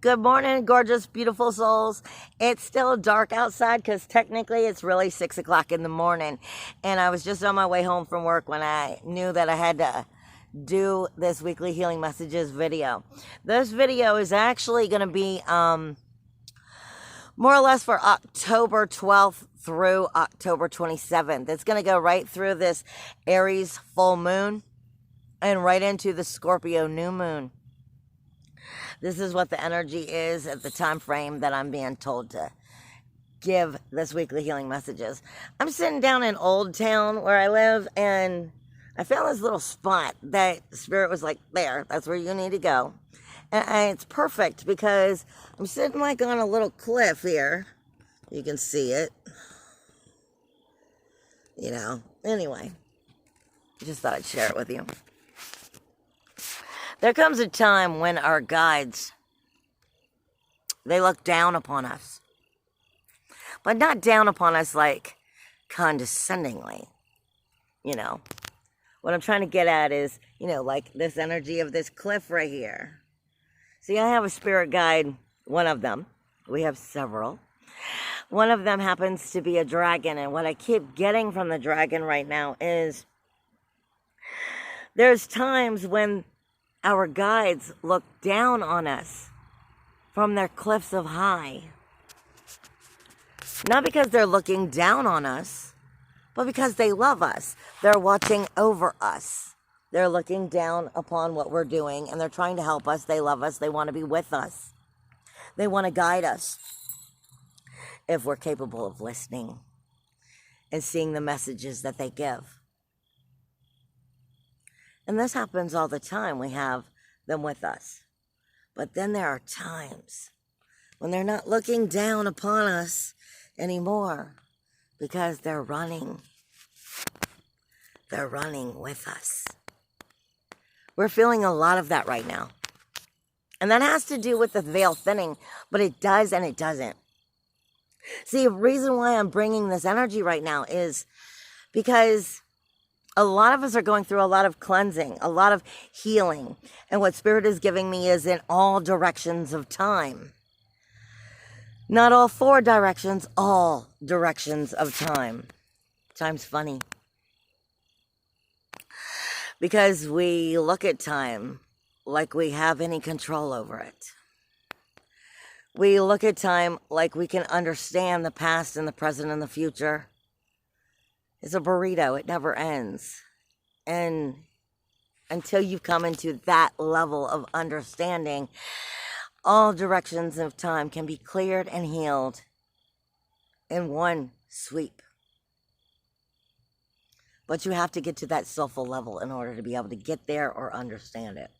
Good morning, gorgeous, beautiful souls. It's still dark outside because technically it's really 6 o'clock in the morning. And I was just on my way home from work when I knew that I had to do this weekly healing messages video. This video is actually going to be more or less for October 12th through October 27th. It's going to go right through this Aries full moon and right into the Scorpio new moon. This is what the energy is at the time frame that I'm being told to give this weekly healing messages. I'm sitting down in Old Town where I live, and I found this little spot that Spirit was like, there, that's where you need to go. And it's perfect because I'm sitting like on a little cliff here. You can see it. You know, anyway, just thought I'd share it with you. There comes a time when our guides, they look down upon us. But not down upon us like condescendingly, you know. What I'm trying to get at is, you know, like this energy of this cliff right here. See, I have a spirit guide, one of them. We have several. One of them happens to be a dragon, and what I keep getting from the dragon right now is there's times when our guides look down on us from their cliffs of high. Not because they're looking down on us, but because they love us. They're watching over us. They're looking down upon what we're doing, and they're trying to help us. They love us. They want to be with us. They want to guide us if we're capable of listening and seeing the messages that they give. And this happens all the time. We have them with us. But then there are times when they're not looking down upon us anymore because they're running. They're running with us. We're feeling a lot of that right now. And that has to do with the veil thinning, but it does and it doesn't. See, the reason why I'm bringing this energy right now is because a lot of us are going through a lot of cleansing, a lot of healing. And what Spirit is giving me is in all directions of time. Not all four directions, all directions of time. Time's funny. Because we look at time like we have any control over it. We look at time like we can understand the past and the present and the future. It's a burrito. It never ends. And until you come into that level of understanding, all directions of time can be cleared and healed in one sweep. But you have to get to that soulful level in order to be able to get there or understand it.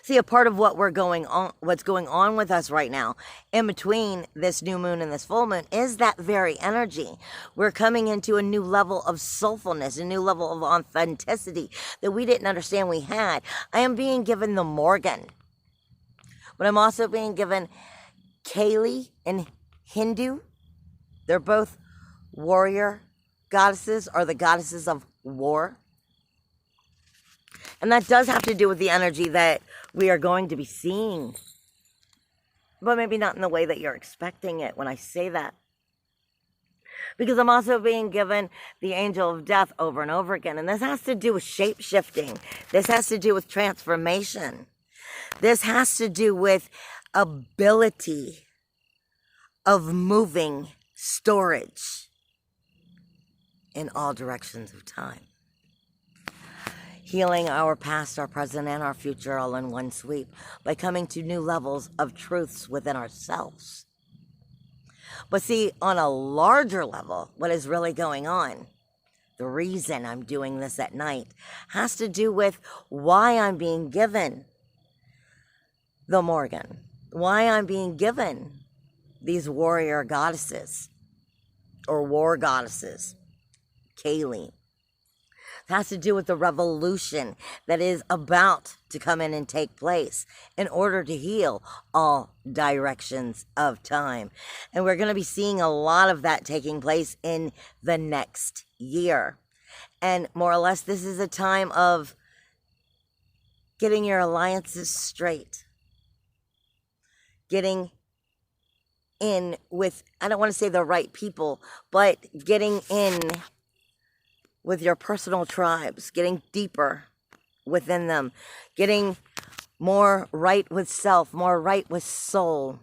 See, a part of what's going on with us right now, in between this new moon and this full moon, is that very energy. We're coming into a new level of soulfulness, a new level of authenticity that we didn't understand we had. I am being given the Morgan, but I'm also being given Kali in Hindu. They're both warrior goddesses, or the goddesses of war. And that does have to do with the energy that we are going to be seeing. But maybe not in the way that you're expecting it when I say that. Because I'm also being given the angel of death over and over again. And this has to do with shape-shifting. This has to do with transformation. This has to do with ability of moving storage in all directions of time. Healing our past, our present, and our future all in one sweep by coming to new levels of truths within ourselves. But see, on a larger level, what is really going on, the reason I'm doing this at night, has to do with why I'm being given the Morgan, why I'm being given these warrior goddesses, or war goddesses, Kali. It has to do with the revolution that is about to come in and take place in order to heal all directions of time. And we're going to be seeing a lot of that taking place in the next year. And more or less, this is a time of getting your alliances straight. getting in with, I don't want to say the right people, but getting in with your personal tribes, getting deeper within them, getting more right with self, more right with soul,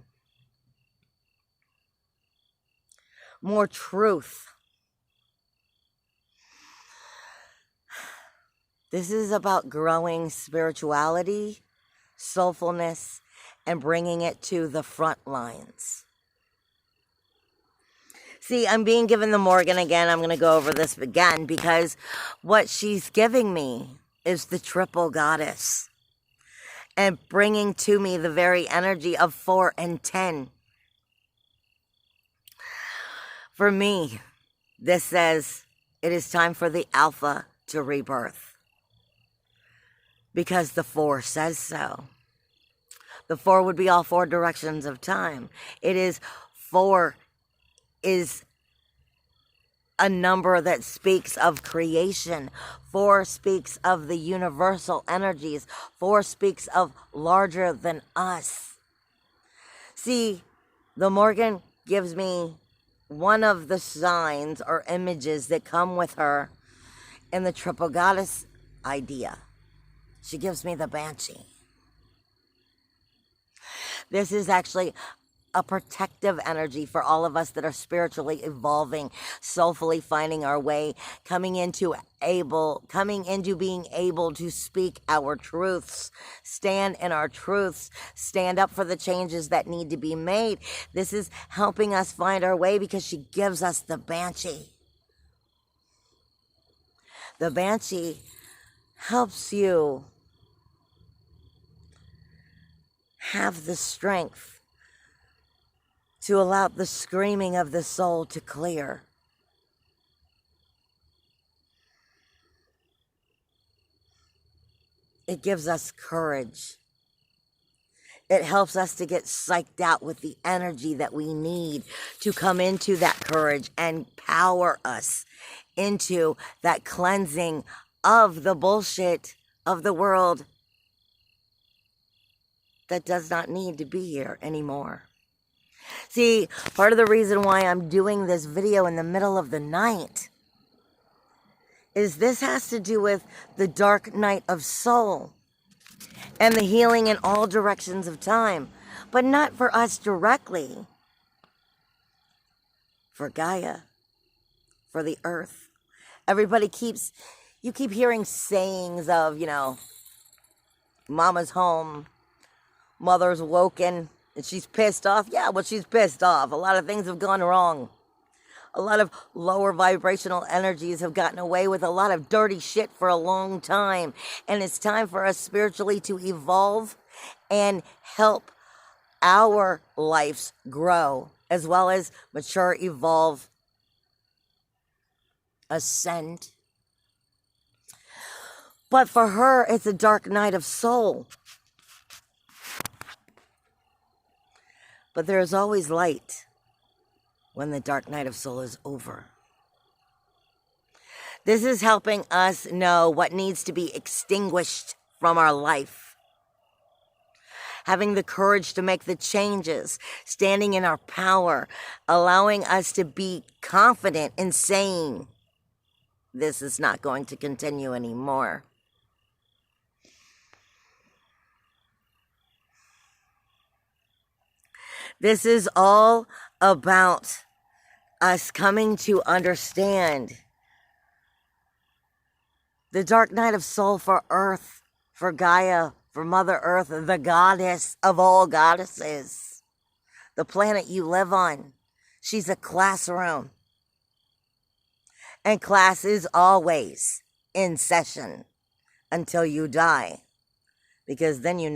more truth. This is about growing spirituality, soulfulness, and bringing it to the front lines. See, I'm being given the Morgan again. I'm going to go over this again because what she's giving me is the triple goddess and bringing to me the very energy of 4 and 10. For me, this says it is time for the alpha to rebirth because the 4 says so. The 4 would be all 4 directions of time. It is 4 is a number that speaks of creation. 4 speaks of the universal energies. 4 speaks of larger than us. See, the Morgan gives me one of the signs or images that come with her in the triple goddess idea. She gives me the Banshee. This is actually a protective energy for all of us that are spiritually evolving, soulfully finding our way, coming into being able to speak our truths, stand in our truths, stand up for the changes that need to be made. This is helping us find our way because she gives us the Banshee. The Banshee helps you have the strength to allow the screaming of the soul to clear. It gives us courage. It helps us to get psyched out with the energy that we need to come into that courage and power us into that cleansing of the bullshit of the world that does not need to be here anymore. See, part of the reason why I'm doing this video in the middle of the night is this has to do with the dark night of soul and the healing in all directions of time, but not for us directly, for Gaia, for the earth. You keep hearing sayings of, mama's home, mother's woken, and she's pissed off. Yeah, well, she's pissed off. A lot of things have gone wrong. A lot of lower vibrational energies have gotten away with a lot of dirty shit for a long time. And it's time for us spiritually to evolve and help our lives grow, as well as mature, evolve, ascend. But for her, it's a dark night of soul. But there is always light when the dark night of soul is over. This is helping us know what needs to be extinguished from our life. Having the courage to make the changes, standing in our power, allowing us to be confident in saying, this is not going to continue anymore. This is all about us coming to understand the dark night of soul for Earth, for Gaia, for Mother Earth, the goddess of all goddesses, the planet you live on. She's a classroom. And class is always in session until you die, because then you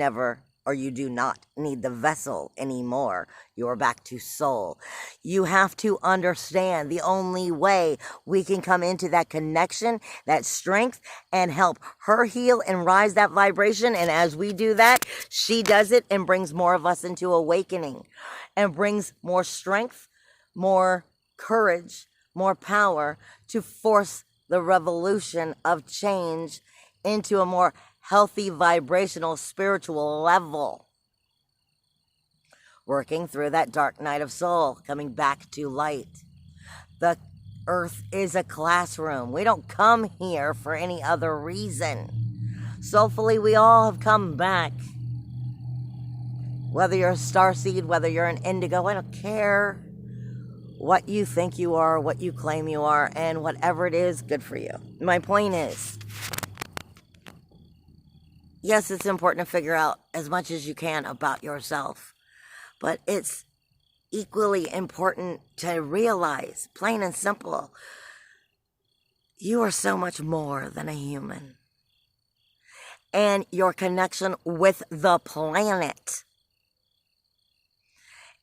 do not need the vessel anymore. You're back to soul. You have to understand the only way we can come into that connection, that strength, and help her heal and rise that vibration. And as we do that, she does it and brings more of us into awakening and brings more strength, more courage, more power to force the revolution of change into a more healthy, vibrational, spiritual level. working through that dark night of soul, coming back to light. The earth is a classroom. We don't come here for any other reason. Soulfully, we all have come back. Whether you're a starseed, whether you're an indigo, I don't care what you think you are, what you claim you are, and whatever it is, good for you. My point is, yes, it's important to figure out as much as you can about yourself, but it's equally important to realize, plain and simple, you are so much more than a human. And your connection with the planet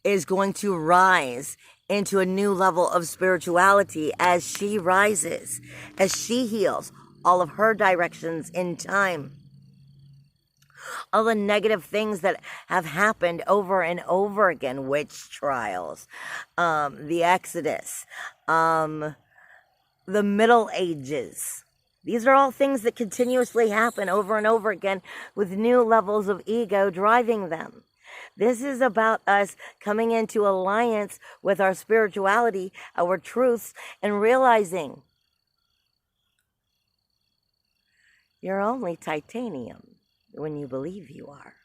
is going to rise into a new level of spirituality as she rises, as she heals all of her directions in time. All the negative things that have happened over and over again, witch trials, the Exodus, the Middle Ages. These are all things that continuously happen over and over again with new levels of ego driving them. This is about us coming into alliance with our spirituality, our truths, and realizing you're only titanium when you believe you are.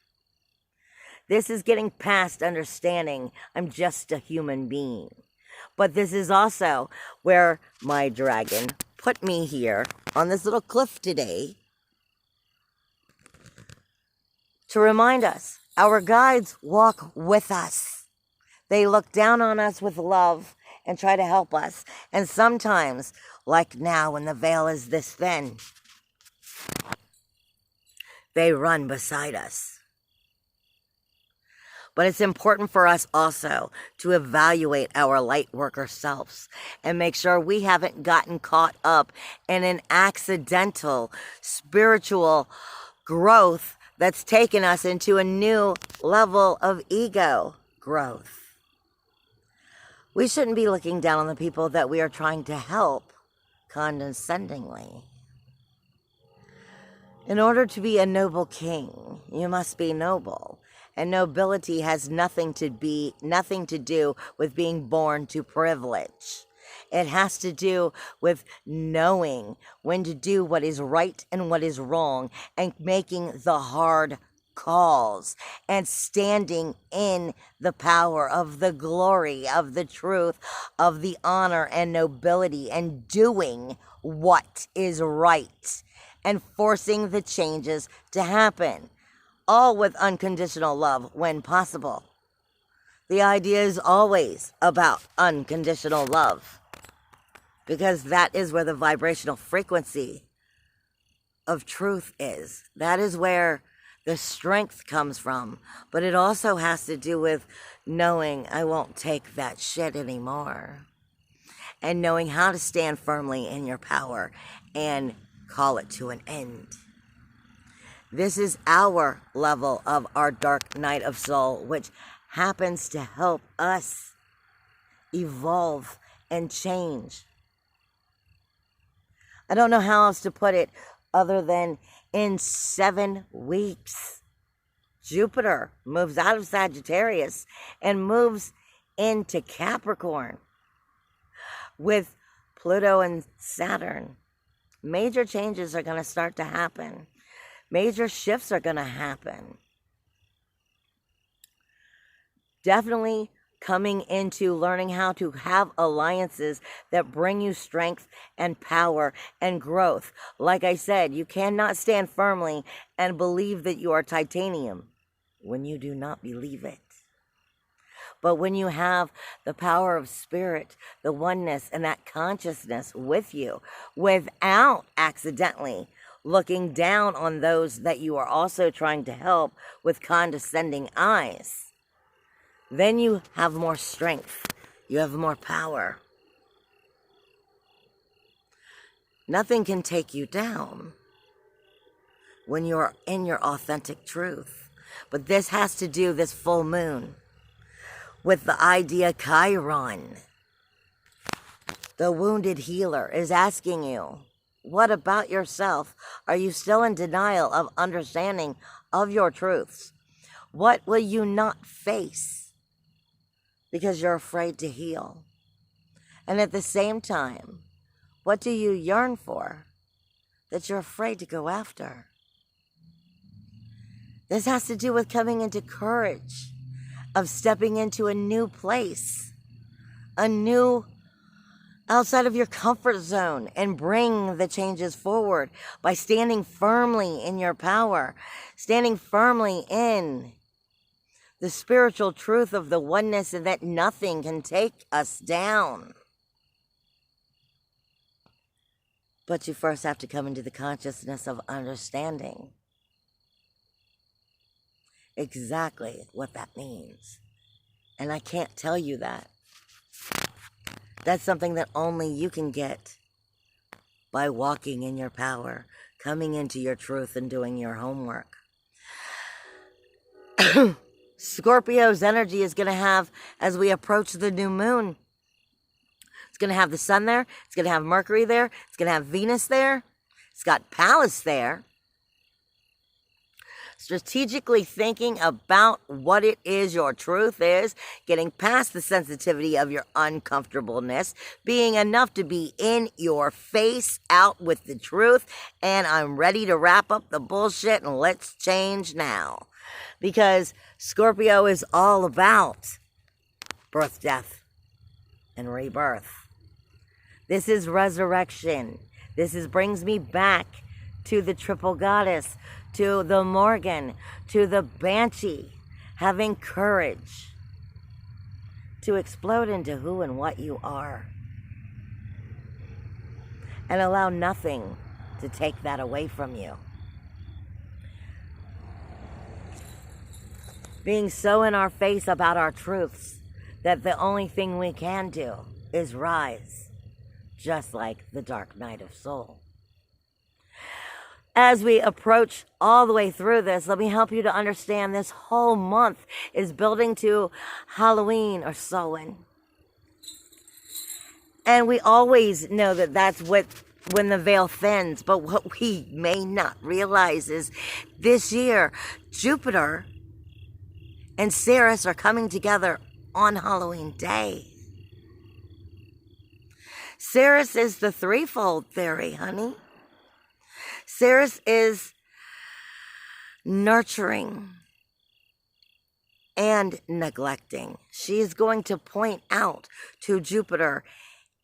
This is getting past understanding I'm just a human being. But this is also where my dragon put me here on this little cliff today to remind us our guides walk with us. They look down on us with love and try to help us. And sometimes, like now when the veil is this thin, they run beside us. But it's important for us also to evaluate our light worker selves and make sure we haven't gotten caught up in an accidental spiritual growth that's taken us into a new level of ego growth. We shouldn't be looking down on the people that we are trying to help condescendingly. In order to be a noble king, you must be noble. And nobility has nothing to do with being born to privilege. It has to do with knowing when to do what is right and what is wrong, and making the hard calls, and standing in the power of the glory, of the truth, of the honor and nobility, and doing what is right, and forcing the changes to happen. All with unconditional love when possible. The idea is always about unconditional love, because that is where the vibrational frequency of truth is. That is where the strength comes from. But it also has to do with knowing I won't take that shit anymore. And knowing how to stand firmly in your power and call it to an end. This is our level of our dark night of soul, which happens to help us evolve and change. I don't know how else to put it other than in 7 weeks, Jupiter moves out of Sagittarius and moves into Capricorn with Pluto and Saturn. Major changes are going to start to happen. Major shifts are going to happen. Definitely coming into learning how to have alliances that bring you strength and power and growth. Like I said, you cannot stand firmly and believe that you are titanium when you do not believe it. But when you have the power of spirit, the oneness, and that consciousness with you, without accidentally looking down on those that you are also trying to help with condescending eyes, then you have more strength. You have more power. Nothing can take you down when you're in your authentic truth. But this has to do, this full moon, with the idea Chiron. The wounded healer is asking you, what about yourself? Are you still in denial of understanding of your truths? What will you not face? because you're afraid to heal. And at the same time, what do you yearn for that you're afraid to go after? This has to do with coming into courage, of stepping into a new place, a new outside of your comfort zone, and bring the changes forward by standing firmly in your power, standing firmly in the spiritual truth of the oneness and that nothing can take us down. But you first have to come into the consciousness of understanding exactly what that means. And I can't tell you that. That's something that only you can get by walking in your power, coming into your truth and doing your homework. Scorpio's energy is going to have, as we approach the new moon, it's going to have the sun there, it's going to have Mercury there, it's going to have Venus there, it's got Pallas there. Strategically thinking about what it is your truth is, getting past the sensitivity of your uncomfortableness, being enough to be in your face, out with the truth, and I'm ready to wrap up the bullshit and let's change now. Because Scorpio is all about birth, death, and rebirth. This is resurrection. This brings me back to the triple goddess, to the Morgan, to the Banshee, having courage to explode into who and what you are. And allow nothing to take that away from you. Being so in our face about our truths that the only thing we can do is rise, just like the dark night of soul. As we approach all the way through this, let me help you to understand this whole month is building to Halloween or Samhain. And we always know that that's when the veil thins. But what we may not realize is this year, Jupiter and Ceres are coming together on Halloween Day. Ceres is the threefold theory, honey. Ceres is nurturing and neglecting. She is going to point out to Jupiter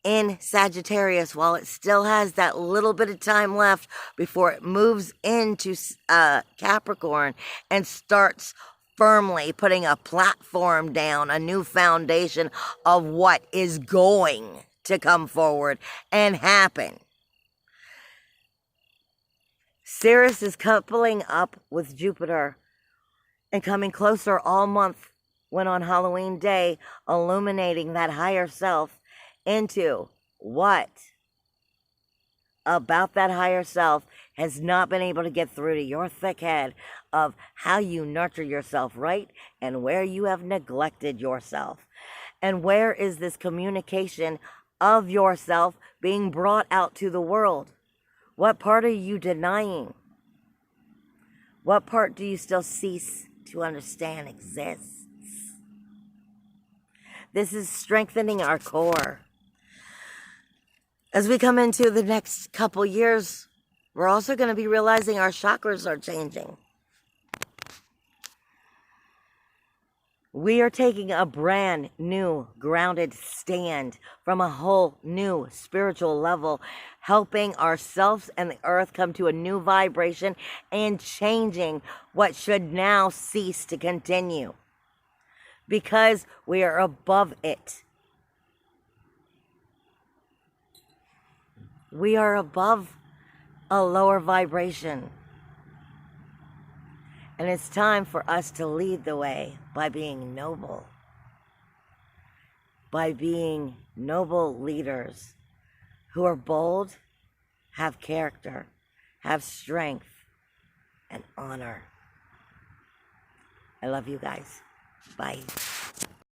in Sagittarius while it still has that little bit of time left before it moves into Capricorn and starts firmly putting a platform down, a new foundation of what is going to come forward and happen. Ceres is coupling up with Jupiter and coming closer all month when on Halloween Day, illuminating that higher self into what about that higher self has not been able to get through to your thick head of how you nurture yourself right and where you have neglected yourself. And where is this communication of yourself being brought out to the world? What part are you denying? What part do you still cease to understand exists? This is strengthening our core. As we come into the next couple years, we're also going to be realizing our chakras are changing. We are taking a brand new grounded stand from a whole new spiritual level, helping ourselves and the earth come to a new vibration and changing what should now cease to continue. Because we are above it. We are above a lower vibration. And it's time for us to lead the way by being noble. By being noble leaders who are bold, have character, have strength, and honor. I love you guys. Bye.